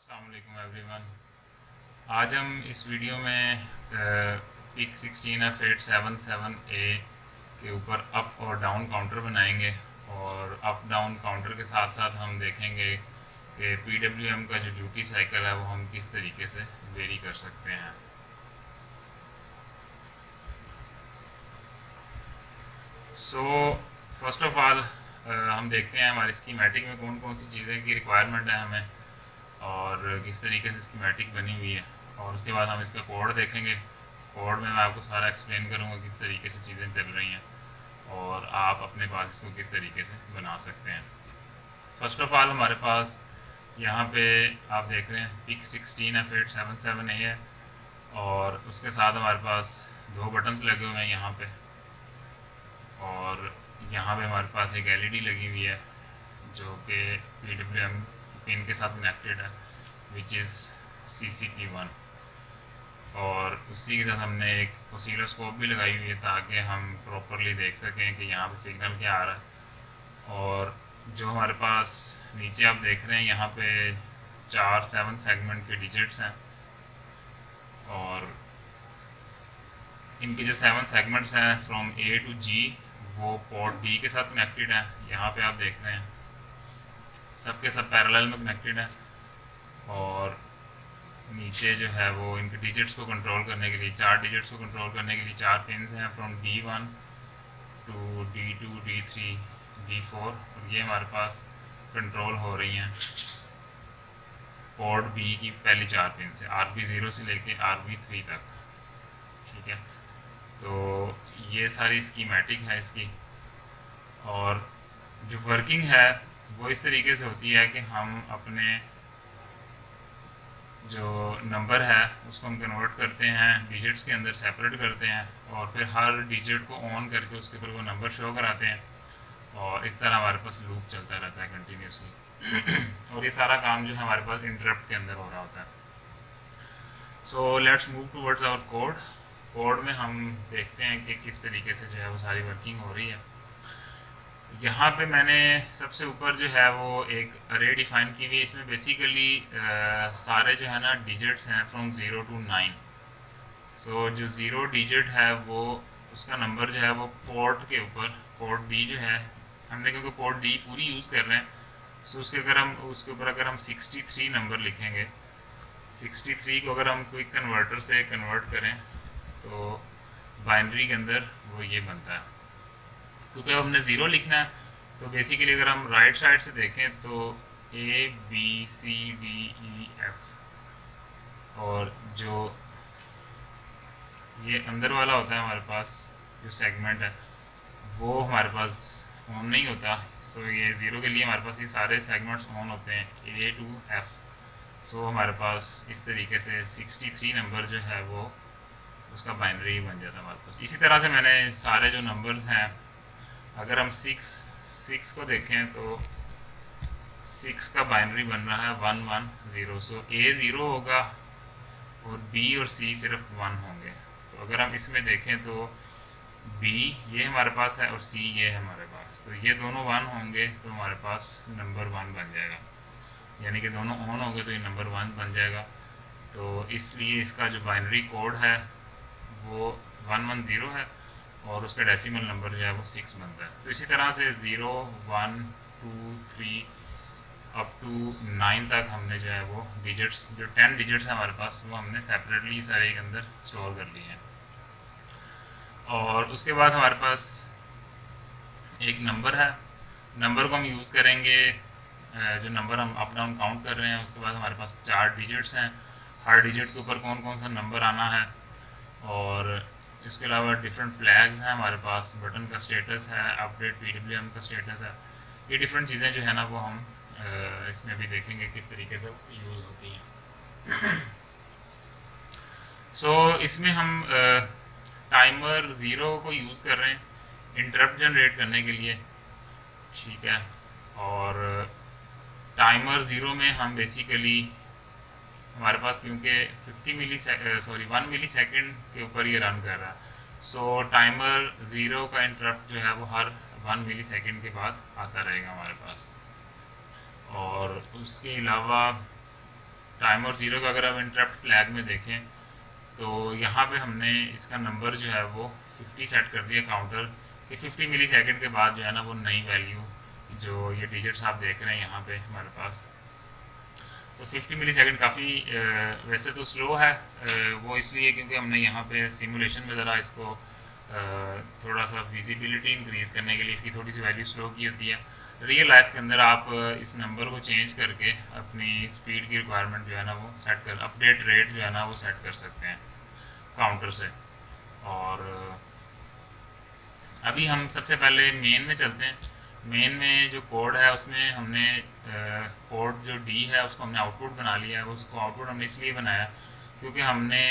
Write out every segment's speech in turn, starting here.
अस्सलाम वालेकुम एवरीवन। आज हम इस वीडियो में पिक 16F877A के ऊपर अप और डाउन काउंटर बनाएंगे और अप डाउन काउंटर के साथ साथ हम देखेंगे कि PWM का जो ड्यूटी साइकिल है वो हम किस तरीके से वेरी कर सकते हैं। सो फर्स्ट ऑफ ऑल हम देखते हैं हमारी स्कीमेटिक में कौन कौन सी चीज़ें की रिक्वायरमेंट है हमें और किस तरीके से स्कीमेटिक बनी हुई है, और उसके बाद हम इसका कोड देखेंगे। कोड में मैं आपको सारा एक्सप्लेन करूँगा किस तरीके से चीज़ें चल रही हैं और आप अपने पास इसको किस तरीके से बना सकते हैं। फर्स्ट ऑफ ऑल हमारे पास यहाँ पे आप देख रहे हैं पिक 16F877A है और उसके साथ हमारे पास दो बटन्स लगे हुए हैं यहाँ पे, और यहाँ पे हमारे पास एक एलईडी लगी हुई है जो कि PWM पिन के साथ कनेक्टेड है, विच इज़ CCP1। और उसी के साथ हमने एक ओसिलोस्कोप भी लगाई हुई है ताकि हम प्रॉपरली देख सकें कि यहाँ पे सिग्नल क्या आ रहा है। और जो हमारे पास नीचे आप देख रहे हैं यहाँ पे 7 सेगमेंट के डिजिट्स हैं, और इनके जो 7 सेगमेंट्स हैं फ्रॉम A to G वो पोर्ट D के साथ कनेक्टेड हैं। यहाँ पे आप देख रहे हैं सब के सब पैरेलल में कनेक्टेड है, और नीचे जो है वो इनके डिजिट्स को कंट्रोल करने के लिए 4 डिजिट्स को कंट्रोल करने के लिए 4 पिन्स हैं from D1 to D2 D3 D4, और ये हमारे पास कंट्रोल हो रही हैं पोर्ट B की पहली 4 पिन से RB0 से लेके RB3 तक। ठीक है, तो ये सारी स्कीमेटिक है इसकी, और जो वर्किंग है वो इस तरीके से होती है कि हम अपने जो नंबर है उसको हम कन्वर्ट करते हैं डिजिट्स के अंदर, सेपरेट करते हैं, और फिर हर डिजिट को ऑन करके उसके ऊपर वो नंबर शो कराते हैं, और इस तरह हमारे पास लूप चलता रहता है कंटिन्यूसली। और ये सारा काम जो है हमारे पास इंटरप्ट के अंदर हो रहा होता है। So let's move towards our code. Code में हम देखते हैं कि किस तरीके से जो है वो सारी वर्किंग हो रही है। यहाँ पे मैंने सबसे ऊपर जो है वो एक अरे डिफाइन की हुई है। इसमें बेसिकली सारे जो है ना डिजिट्स हैं फ्रॉम 0 to 9। सो जो 0 डिजिट है वो उसका नंबर जो है वो पोर्ट के ऊपर, पोर्ट डी जो है हमने क्योंकि पोर्ट डी पूरी यूज़ कर रहे हैं, सो उसके ऊपर अगर हम 63 नंबर लिखेंगे, 63 को अगर हम क्विक कन्वर्टर से कन्वर्ट करें तो बाइनरी के अंदर वो ये बनता है। क्योंकि अब हमने ज़ीरो लिखना है तो बेसिकली अगर हम राइट साइड से देखें तो ABCDEF, और जो ये अंदर वाला होता है हमारे पास जो सेगमेंट है वो हमारे पास ऑन नहीं होता। सो ये ज़ीरो के लिए हमारे पास ये सारे सेगमेंट्स ऑन होते हैं A to F। सो हमारे पास इस तरीके से 63 नंबर जो है वो उसका बाइनरी बन जाता है हमारे पास। इसी तरह से मैंने सारे जो नंबर्स हैं, अगर हम सिक्स को देखें तो 6 का बाइनरी बन रहा है 110। सो A 0 होगा और B और C सिर्फ 1 होंगे। तो अगर हम इसमें देखें तो B ये हमारे पास है और C ये है हमारे पास, तो ये दोनों 1 होंगे तो हमारे पास नंबर 1 बन जाएगा, यानी कि दोनों ऑन हो गए तो ये नंबर 1 बन जाएगा। तो इसलिए इसका जो बाइनरी कोड है वो 110 है और उसका डेसिमल नंबर जो है वो 6 बनता है। तो इसी तरह से 0 1 2 3 अप टू 9 तक हमने जो है वो डिजिट्स, जो 10 डिजिट्स हैं हमारे पास, वो हमने सेपरेटली इस अरे के अंदर स्टोर कर लिए हैं। और उसके बाद हमारे पास एक नंबर है, नंबर को हम यूज़ करेंगे जो नंबर हम अप डाउन काउंट कर रहे हैं। उसके बाद हमारे पास 4 डिजिट्स हैं, हर डिजिट के ऊपर कौन कौन सा नंबर आना है, और इसके अलावा डिफरेंट फ्लैग्स हैं हमारे पास, बटन का स्टेटस है, अपडेट PWM का स्टेटस है। ये डिफरेंट चीज़ें जो है ना वो हम इसमें भी देखेंगे किस तरीके से यूज़ होती हैं। सो इसमें हम टाइमर ज़ीरो को यूज़ कर रहे हैं इंटरप्ट जनरेट करने के लिए। ठीक है, और टाइमर ज़ीरो में हम बेसिकली हमारे पास क्योंकि 1 मिली सेकेंड के ऊपर ये रन कर रहा है, सो टाइमर ज़ीरो का इंटरप्ट जो है वो हर 1 मिली सेकेंड के बाद आता रहेगा हमारे पास। और उसके अलावा टाइमर ज़ीरो का अगर आप इंटरप्ट फ्लैग में देखें तो यहाँ पे हमने इसका नंबर जो है वो 50 सेट कर दिया काउंटर कि 50 मिली सेकेंड के बाद जो है ना वो नई वैल्यू जो ये डिजिट्स आप देख रहे हैं यहाँ पे हमारे पास, तो 50 मिली सेकेंड काफ़ी वैसे तो स्लो है, वो इसलिए क्योंकि हमने यहाँ पे सिमुलेशन में ज़रा इसको थोड़ा सा विजिबिलिटी इंक्रीज़ करने के लिए इसकी थोड़ी सी वैल्यू स्लो की होती है। रियल लाइफ के अंदर आप इस नंबर को चेंज करके अपनी स्पीड की रिक्वायरमेंट जो है ना वो सेट कर, अपडेट रेट जो है ना वो सेट कर सकते हैं काउंटर से। और अभी हम सबसे पहले मेन में चलते हैं। मेन में जो कोड है उसमें हमने पोर्ट जो डी है उसको हमने आउटपुट बना लिया है। उसको आउटपुट हमने इसलिए बनाया क्योंकि हमने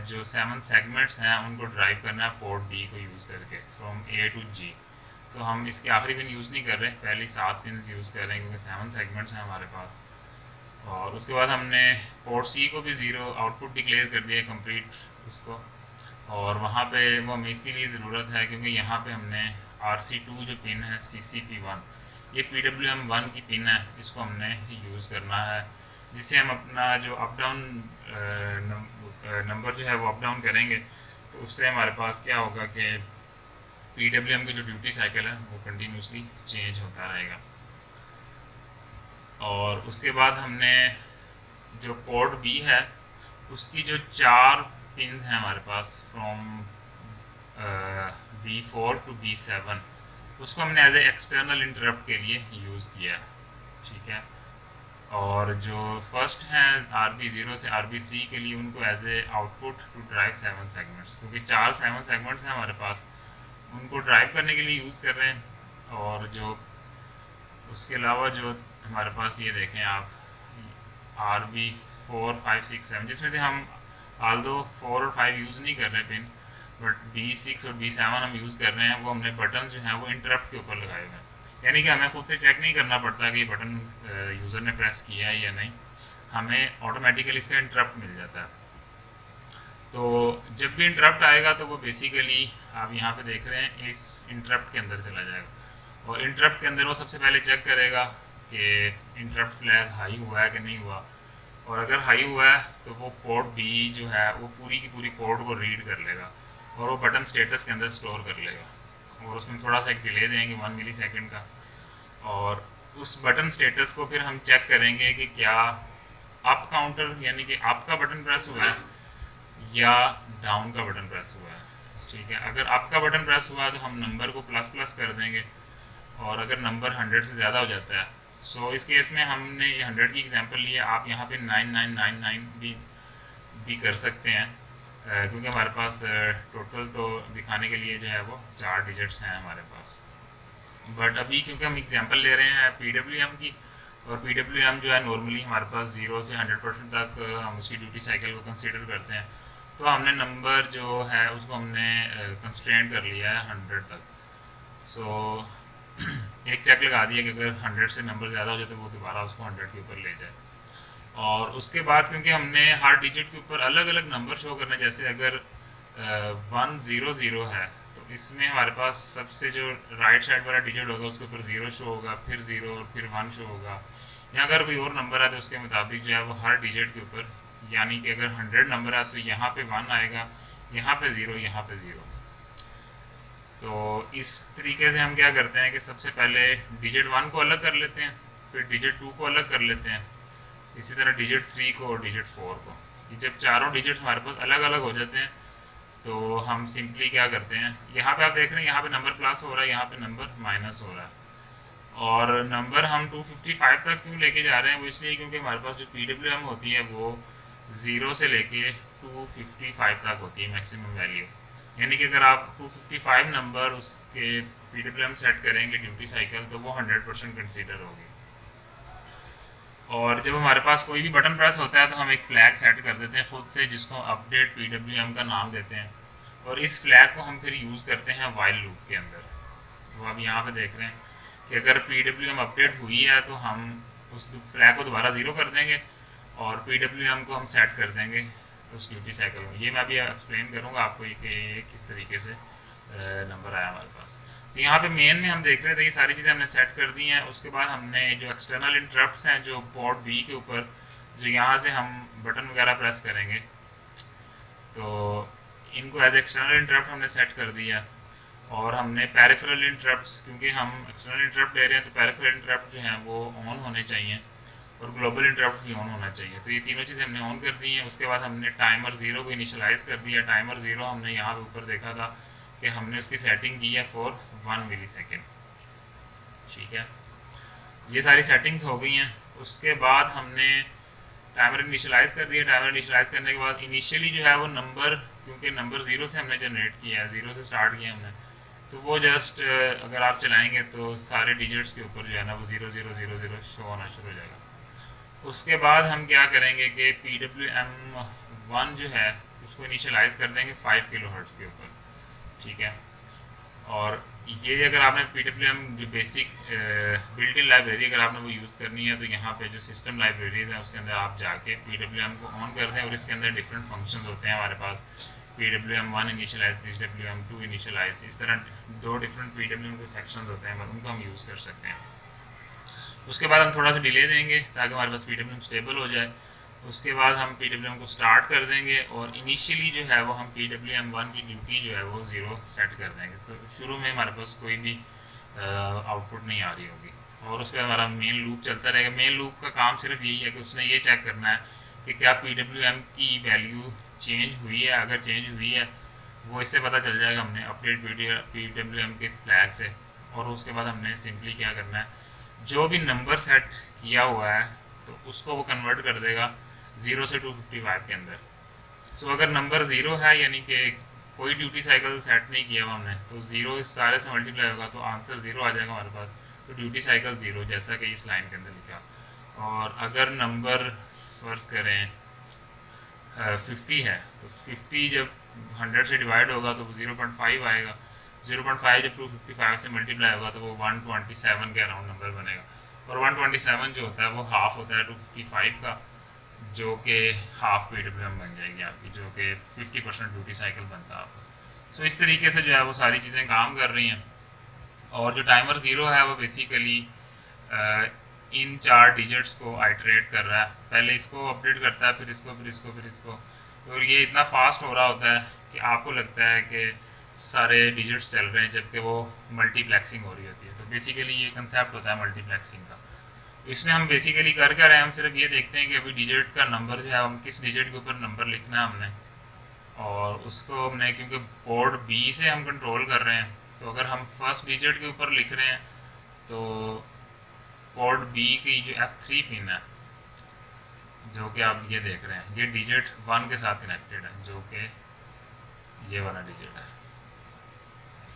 जो 7 सेगमेंट्स हैं उनको ड्राइव करना है पोर्ट डी को यूज़ करके फ्रॉम ए टू जी। तो हम इसके आखिरी पिन यूज़ नहीं कर रहे, पहले 7 पिन यूज़ कर रहे हैं क्योंकि 7 सेगमेंट्स हैं हमारे पास। और उसके बाद हमने पोर्ट सी को भी ज़ीरो आउटपुट डिक्लेयर कर दिया कंप्लीट उसको। और वहाँ पे वो हमें इसलिए ज़रूरत है क्योंकि यहाँ पे हमने RC2 जो पिन है CCP1 ये PWM1 की पिन है, इसको हमने यूज़ करना है जिससे हम अपना जो अप डाउन नंबर जो है वो अप डाउन करेंगे तो उससे हमारे पास क्या होगा कि PWM की जो ड्यूटी साइकिल है वो कंटिन्यूसली चेंज होता रहेगा। और उसके बाद हमने जो पोर्ट बी है उसकी जो 4 पिन्स हैं हमारे पास फ्रॉम B4 टू B7 उसको हमने एज ए एक्सटर्नल इंटरप्ट के लिए यूज़ किया है, ठीक है। और जो फर्स्ट हैं RB0 से RB3 के लिए उनको as a output to drive 7 segments, क्योंकि 7 सेगमेंट्स हैं हमारे पास उनको ड्राइव करने के लिए यूज़ कर रहे हैं। और जो उसके अलावा जो हमारे पास ये देखें आप RB4 5 6 7 जिसमें से हम आल्दो 4 और 5 यूज़ नहीं कर रहे पिन, बट B6 और B7 हम यूज़ कर रहे हैं। वो हमने बटन जो हैं वो इंटरप्ट के ऊपर लगाए हुए हैं, यानी कि हमें खुद से चेक नहीं करना पड़ता कि ये बटन यूज़र ने प्रेस किया है या नहीं, हमें ऑटोमेटिकली इसका इंटरप्ट मिल जाता है। तो जब भी इंटरप्ट आएगा तो वो बेसिकली आप यहाँ पे देख रहे हैं इस इंटरप्ट के अंदर चला जाएगा और इंटरप्ट के अंदर वो सबसे पहले चेक करेगा कि इंटरप्ट फ्लैग हाई हुआ है कि नहीं हुआ, और अगर हाई हुआ है तो वो पोर्ट बी जो है वो पूरी की पूरी पोर्ट को रीड कर लेगा और वो बटन स्टेटस के अंदर स्टोर कर लेगा और उसमें थोड़ा सा एक डिले देंगे 1 मिली सेकेंड का। और उस बटन स्टेटस को फिर हम चेक करेंगे कि क्या अप काउंटर यानी कि अप का बटन प्रेस हुआ है या डाउन का बटन प्रेस हुआ है, ठीक है। अगर अप का बटन प्रेस हुआ है तो हम नंबर को प्लस प्लस कर देंगे, और अगर नंबर 100 से ज़्यादा हो जाता है सो इस केस में हमने 100 की एग्जांपल ली है, आप यहाँ पे 9999 भी कर सकते हैं क्योंकि हमारे पास टोटल तो दिखाने के लिए जो है वो 4 डिजिट्स हैं हमारे पास। बट अभी क्योंकि हम एग्जांपल ले रहे हैं PWM की, और PWM जो है नॉर्मली हमारे पास 0 से 100% तक हम उसकी ड्यूटी साइकिल को कंसीडर करते हैं, तो हमने नंबर जो है उसको हमने कंस्ट्रेंट कर लिया है 100 तक। सो एक चेक लगा दिया कि अगर 100 से नंबर ज़्यादा हो जाए तो वो दोबारा उसको 100 के ऊपर ले जाए। और उसके बाद क्योंकि हमने हर डिजिट के ऊपर अलग अलग नंबर शो करना, जैसे अगर 100 है तो इसमें हमारे पास सबसे जो राइट साइड वाला डिजिट होगा उसके ऊपर 0 शो होगा, फिर 0 और फिर 1 शो होगा। या अगर कोई और नंबर है तो उसके मुताबिक जो है वो हर डिजिट के ऊपर, यानी कि अगर 100 नंबर है तो यहाँ पे 1 आएगा, यहाँ पे 0, यहाँ पे 0। तो इस तरीके से हम क्या करते हैं कि सबसे पहले डिजिट 1 को अलग कर लेते हैं, फिर डिजिट 2 को अलग कर लेते हैं, इसी तरह डिजिट 3 को और डिजिट 4 को। जब चारों डिजिट्स हमारे पास अलग अलग हो जाते हैं तो हम सिंपली क्या करते हैं, यहाँ पे आप देख रहे हैं यहाँ पे नंबर प्लस हो रहा है, यहाँ पे नंबर माइनस हो रहा है। और नंबर हम 255 तक क्यों लेके जा रहे हैं, वो इसलिए क्योंकि हमारे पास जो PWM होती है वो 0 से लेके 255 तक होती है मैक्सिमम वैल्यू, यानी कि अगर आप 255 नंबर उसके PWM सेट करेंगे ड्यूटी साइकिल तो वो 100% कंसीडर होगी। और जब हमारे पास कोई भी बटन प्रेस होता है तो हम एक फ्लैग सेट कर देते हैं खुद से, जिसको अपडेट PWM का नाम देते हैं, और इस फ्लैग को हम फिर यूज़ करते हैं वाइल लूप के अंदर। तो आप यहाँ पे देख रहे हैं कि अगर PWM अपडेट हुई है तो हम उस फ्लैग को दोबारा 0 कर देंगे और PWM को हम सेट कर देंगे उस ड्यूटी साइकिल में। ये मैं अभी एक्सप्लेन करूँगा आपको कि किस तरीके से नंबर आया हमारे पास। तो यहाँ पे मेन में हम देख रहे थे ये सारी चीज़ें हमने सेट कर दी हैं। उसके बाद हमने जो एक्सटर्नल इंटरप्ट्स हैं जो पोर्ट बी के ऊपर जो यहाँ से हम बटन वगैरह प्रेस करेंगे तो इनको एज एक्सटर्नल इंटरप्ट हमने सेट कर दिया। और हमने पेरिफेरल इंटरप्ट्स, क्योंकि हम एक्सटर्नल इंटरप्ट ले रहे हैं तो पेरिफेरल इंटरप्ट जो हैं वो ऑन होने चाहिए और ग्लोबल इंटरप्ट भी ऑन होना चाहिए। तो ये तीनों चीज़ें हमने ऑन कर दी हैं। उसके बाद हमने टाइमर 0 को इनिशलाइज़ कर दिया। टाइमर 0 हमने यहाँ पे ऊपर देखा था कि हमने उसकी सेटिंग की है फॉर 1 मिली सेकेंड। ठीक है, ये सारी सेटिंग्स हो गई हैं। उसके बाद हमने टाइमर इनिशलाइज़ कर दिया। टाइमर इनिशलाइज़ करने के बाद इनिशियली जो है वो नंबर, क्योंकि नंबर 0 से हमने जनरेट किया है, 0 से स्टार्ट किया हमने, तो वो जस्ट अगर आप चलाएंगे तो सारे डिजिट्स के ऊपर जो है ना वो 0000 शो होना शुरू हो जाएगा। उसके बाद हम क्या करेंगे कि PWM1 जो है उसको इनिशलाइज़ कर देंगे 5 किलोहर्ट्ज़ के ऊपर। ठीक है, और ये अगर आपने PWM जो बेसिक बिल्ट इन लाइब्रेरी अगर आपने वो यूज़ करनी है तो यहाँ पे जो सिस्टम लाइब्रेरीज़ हैं उसके अंदर आप जाके PWM को ऑन कर दें। और इसके अंदर डिफरेंट फंक्शंस होते हैं हमारे पास, PWM1 इनिशलाइज, PWM2 इनिशलाइज, इस तरह 2 डिफरेंट PWM के सेक्शंस होते हैं, उनको हम यूज़ कर सकते हैं। उसके बाद हम थोड़ा सा डिले देंगे ताकि हमारे पास PWM स्टेबल हो जाए। उसके बाद हम PWM को स्टार्ट कर देंगे और इनिशियली जो है वो हम PWM1 की ड्यूटी जो है वो 0 सेट कर देंगे। तो शुरू में हमारे पास कोई भी आउटपुट नहीं आ रही होगी। और उसके बाद हमारा मेन लूप चलता रहेगा। मेन लूप का काम सिर्फ यही है कि उसने ये चेक करना है कि क्या PWM की वैल्यू चेंज हुई है। अगर चेंज हुई है वो इससे पता चल जाएगा हमने अपडेट PWM के फ्लैग से। और उसके बाद हमने सिंपली क्या करना है, जो भी नंबर सेट किया हुआ है तो उसको वो कन्वर्ट कर देगा 0 से 255 के अंदर। सो अगर नंबर 0 है यानी कि कोई ड्यूटी साइकिल सेट नहीं किया हुआ हमने, तो 0 इस सारे से मल्टीप्लाई होगा तो आंसर 0 आ जाएगा हमारे पास। तो ड्यूटी साइकिल 0 जैसा कि इस लाइन के अंदर लिखा। और अगर नंबर फर्ज करें 50 है तो 50 जब 100 से डिवाइड होगा तो 0.5 आएगा। 0.5 जब 255 से मल्टीप्लाई होगा तो वो 127 के अराउंड नंबर बनेगा। और 127 जो होता है वो हाफ होता है 255 का, जो कि हाफ PWM बन जाएगी आपकी, जो कि 50% ड्यूटी साइकिल बनता है आपका। सो इस तरीके से जो है वो सारी चीज़ें काम कर रही हैं। और जो टाइमर 0 है वो बेसिकली इन 4 डिजिट्स को आइटरेट कर रहा है। पहले इसको अपडेट करता है, फिर इसको, फिर इसको, फिर इसको। और ये इतना फास्ट हो रहा होता है कि आपको लगता है कि सारे डिजिट्स चल रहे हैं जबकि वो मल्टीप्लेक्सिंग हो रही होती है। तो बेसिकली ये कंसेप्ट होता है मल्टीप्लेक्सिंग का। इसमें हम बेसिकली कर क्या रहे हैं, हम सिर्फ ये देखते हैं कि अभी डिजिट का नंबर जो है हम किस डिजिट के ऊपर नंबर लिखना है हमने, और उसको हमने, क्योंकि पोर्ट B से हम कंट्रोल कर रहे हैं, तो अगर हम फर्स्ट डिजिट के ऊपर लिख रहे हैं तो पोर्ट B की जो F3 पिन है, जो कि आप ये देख रहे हैं, ये डिजिट 1 के साथ कनेक्टेड है, जो कि ये वाला डिजिट है।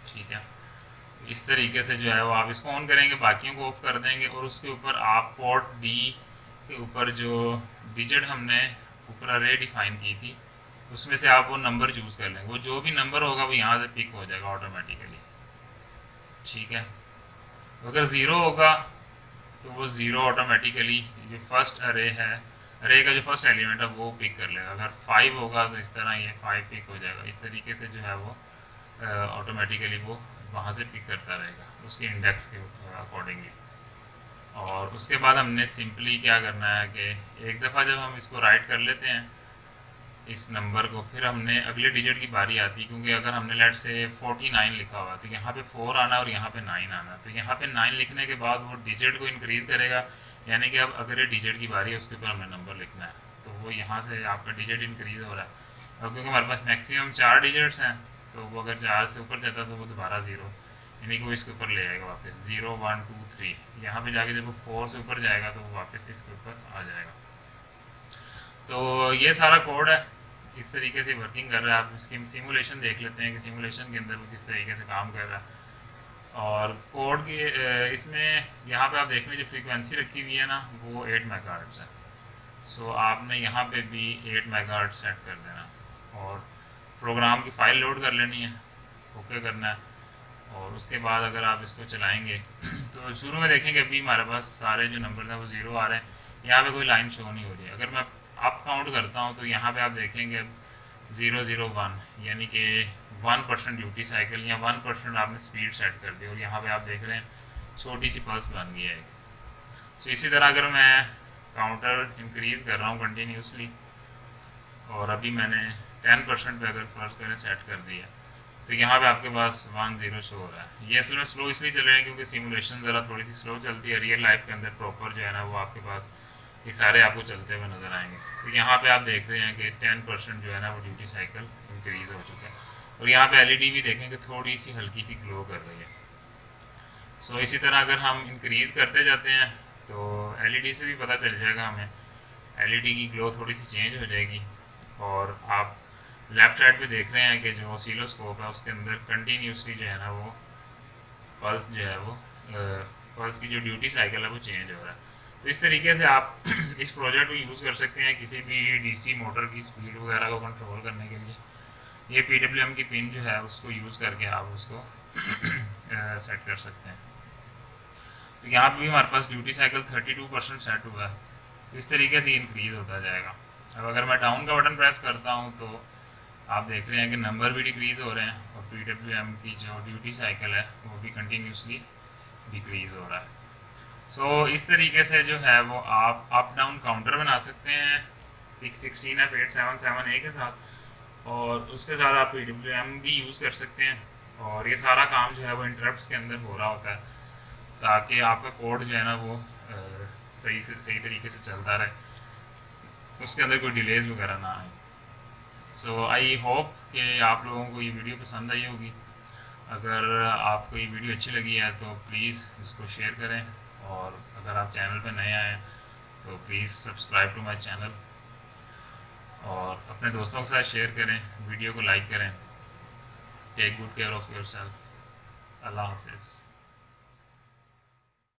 ठीक है, इस तरीके से जो है वो आप इसको ऑन करेंगे, बाकियों को ऑफ कर देंगे। और उसके ऊपर आप पोर्ट D के ऊपर जो डिजिट हमने ऊपर अरे डिफाइन की थी उसमें से आप वो नंबर चूज़ कर लेंगे। वो जो भी नंबर होगा वो यहाँ से पिक हो जाएगा ऑटोमेटिकली। ठीक है, अगर 0 होगा तो वो 0 ऑटोमेटिकली जो फर्स्ट अरे है, अरे का जो फर्स्ट एलिमेंट है वो पिक कर लेगा। अगर 5 होगा तो इस तरह ये 5 पिक हो जाएगा। इस तरीके से जो है वो ऑटोमेटिकली वो वहाँ से पिक करता रहेगा उसके इंडेक्स के अकॉर्डिंगली। और उसके बाद हमने सिंपली क्या करना है कि एक दफ़ा जब हम इसको राइट कर लेते हैं इस नंबर को, फिर हमने अगले डिजिट की बारी आती है। क्योंकि अगर हमने लेट से 49 लिखा हुआ तो यहाँ पे 4 आना और यहाँ पे 9 आना। तो यहाँ पे 9 लिखने के बाद वो डिजिट को इंक्रीज़ करेगा, यानी कि अब अगले डिजिट की बारी है उसके ऊपर हमें नंबर लिखना है। तो वो यहाँ से आपका डिजिट इंक्रीज़ हो रहा है। और क्योंकि हमारे पास मैक्सिमम 4 डिजिट्स हैं तो वो अगर 4 से ऊपर जाता तो वो दोबारा 0, यानी कि वो इसके ऊपर ले आएगा वापस 0 1 2 3। यहाँ पे जाके जब वो 4 से ऊपर जाएगा तो वो वापस इसके ऊपर आ जाएगा। तो ये सारा कोड है, इस तरीके से वर्किंग कर रहा है। आप इसकी सिमुलेशन देख लेते हैं कि सिमुलेशन के अंदर वो किस तरीके से काम कर रहा है। और कोड के इसमें यहाँ पे आप देख लें जो फ्रीक्वेंसी रखी हुई है ना वो 8 मेगाहर्ट्ज़ है। सो आपने यहाँ पे भी 8 मेगाहर्ट्ज़ सेट कर देना और प्रोग्राम की फ़ाइल लोड कर लेनी है, ओके करना है। और उसके बाद अगर आप इसको चलाएंगे तो शुरू में देखेंगे अभी हमारे पास सारे जो नंबर हैं वो 0 आ रहे हैं। यहाँ पे कोई लाइन शो नहीं हो रही है। अगर मैं अप काउंट करता हूँ तो यहाँ पे आप देखेंगे 001, यानी कि 1% ड्यूटी साइकिल या 1% आपने स्पीड सेट कर दी। और यहाँ पे आप देख रहे हैं छोटी सी पल्स बन गई है एक। तो इसी तरह अगर मैं काउंटर इंक्रीज़ कर रहा हूँ कंटिन्यूसली, और अभी मैंने 10% पे अगर फ़र्ज़ करें सेट कर दिया, तो यहाँ पे आपके पास 1-0 शो हो रहा है। ये असल में स्लो इसलिए चल रहे हैं क्योंकि सिमुलेशन ज़रा थोड़ी सी स्लो चलती है, रियल लाइफ के अंदर प्रॉपर जो है ना वो आपके पास ये सारे आपको चलते हुए नज़र आएंगे। तो यहाँ पे आप देख रहे हैं कि 10% जो है ना वो ड्यूटी साइकिल इंक्रीज़ हो चुका है, और यहाँ पे एलईडी भी देखें कि थोड़ी सी हल्की सी ग्लो कर रही है। सो इसी तरह अगर हम इंक्रीज़ करते जाते हैं तो एलईडी से भी पता चल जाएगा हमें, एलईडी की ग्लो थोड़ी सी चेंज हो जाएगी। और आप लेफ़्ट साइड पे देख रहे हैं कि जो ऑसिलोस्कोप है उसके अंदर कंटिन्यूसली जो है ना वो पल्स जो है वो पल्स की जो ड्यूटी साइकिल है वो चेंज हो रहा है। तो इस तरीके से आप इस प्रोजेक्ट को यूज़ कर सकते हैं किसी भी डीसी मोटर की स्पीड वगैरह को कंट्रोल करने के लिए। ये PWM की पिन जो है उसको यूज़ करके आप उसको सेट कर सकते हैं। तो यहाँ पर भी हमारे पास ड्यूटी साइकिल 32% सेट हुआ है। तो इस तरीके से इंक्रीज़ होता जाएगा। अब अगर मैं डाउन का बटन प्रेस करता हूँ तो आप देख रहे हैं कि नंबर भी डिक्रीज़ हो रहे हैं, और PWM की जो ड्यूटी साइकिल है वो भी कंटिन्यूसली डिक्रीज़ हो रहा है। सो इस तरीके से जो है वो आप अप डाउन काउंटर बना सकते हैं पिक 16F877A के साथ, और उसके साथ आप PWM भी यूज़ कर सकते हैं। और ये सारा काम जो है वो इंटरप्ट्स के अंदर हो रहा होता है ताकि आपका कोड जो है ना वो सही तरीके से चलता रहे, उसके अंदर कोई डिलेज वगैरह ना आए। सो आई होप कि आप लोगों को ये वीडियो पसंद आई होगी। अगर आपको ये वीडियो अच्छी लगी है तो प्लीज़ इसको शेयर करें, और अगर आप चैनल पर नए आए तो please subscribe to my channel, और अपने दोस्तों के साथ शेयर करें, वीडियो को लाइक करें। Take good care of yourself. अल्लाह हाफिज़।